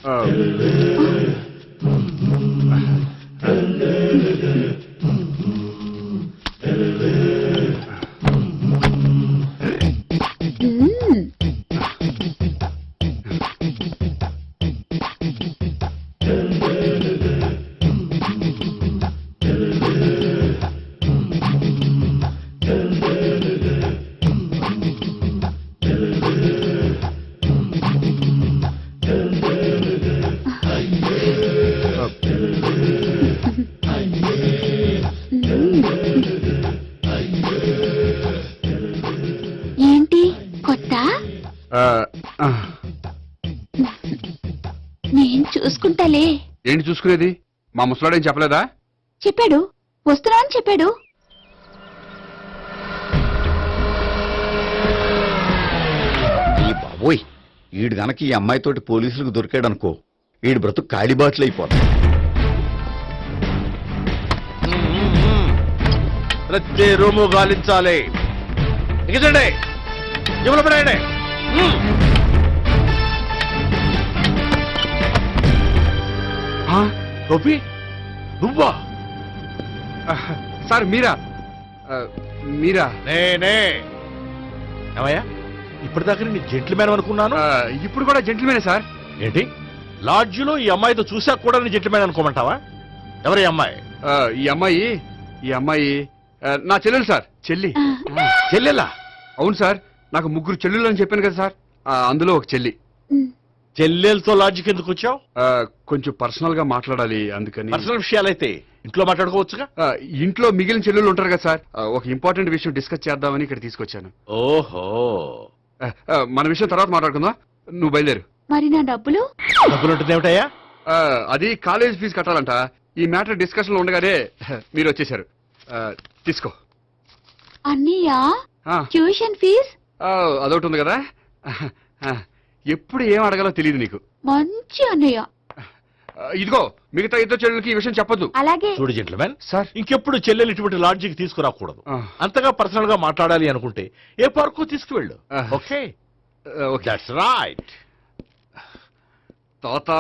ఏంటి కొత్త? నేను చూసుకుంటాలే. ఏంటి చూసుకునేది? మా ముసలాడేం చెప్పలేదా? చెప్పాడు, వస్తున్నా అని చెప్పాడు. ఈ బాబోయ్, ఈడు గనక ఈ అమ్మాయితోటి పోలీసులకు దొరికాడనుకో, ఈడు బ్రతుకు కాళీబాట్లు అయిపోతాడు. ప్రతి రూము గాలించాలి. ఎగచండి, జబ్బులు పడేయండి. గోపి, నువ్వా? సార్ మీరా? మీరా? నేనే. ఏమయ్యా, ఇప్పటిదాకా నీ జెంట్లమ్యాన్ అనుకున్నాను. ఇప్పుడు కూడా జెంటిల్మేనే సార్. ఏంటి, లాడ్జిలో ఈ అమ్మాయితో చూసాక కూడా నీ జెంట్లమ్యాన్ అనుకోమంటావా? ఎవరి అమ్మాయి? ఈ అమ్మాయి నా చెల్లెలు సార్. చెల్లి. చెల్లెలా? అవును సార్, నాకు 3 చెల్లెలు అని చెప్పాను కదా సార్, అందులో ఒక చెల్లి. చెల్లెలతో లాడ్జికి ఎందుకు వచ్చావు? కొంచెం పర్సనల్ గా మాట్లాడాలి, అందుకని. పర్సనల్ విషయాలైతే ఇంట్లో మాట్లాడుకోవచ్చుగా. ఇంట్లో మిగిలిన చెల్లెలు ఉంటారు కదా సార్, ఒక ఇంపార్టెంట్ విషయం డిస్కస్ చేద్దామని ఇక్కడ తీసుకొచ్చాను. ఓహో, మన విషయం తర్వాత మాట్లాడుకుందాం, నువ్వు బయలుదేరు. మరి నా డబ్బులు? డబ్బులు ఉంటుంది ఏమిటయ్యా? అది కాలేజ్ ఫీజు కట్టాలంట. ఈ మ్యాటర్ డిస్కషన్ లో ఉండగానే మీరు వచ్చేసారు. తీసుకో. అన్నయ్యా, ట్యూషన్ ఫీజ్? అదొకటి ఉంది కదా, ఎప్పుడు ఏం అడగాలో తెలియదు నీకు. మంచి అన్నయ్య. ఇదిగో, మిగతా ఇద్దరు చెల్లెలకి ఈ విషయం చెప్పొద్దు. అలాగే. చూడు జెంట్లమెన్ సార్, ఇంకెప్పుడు చెల్లెలు ఇటువంటి లాడ్జికి తీసుకురాకూడదు. అంతగా పర్సనల్ గా మాట్లాడాలి అనుకుంటే ఏ పార్కు తీసుకువెళ్ళు. Okay, that's right. తాత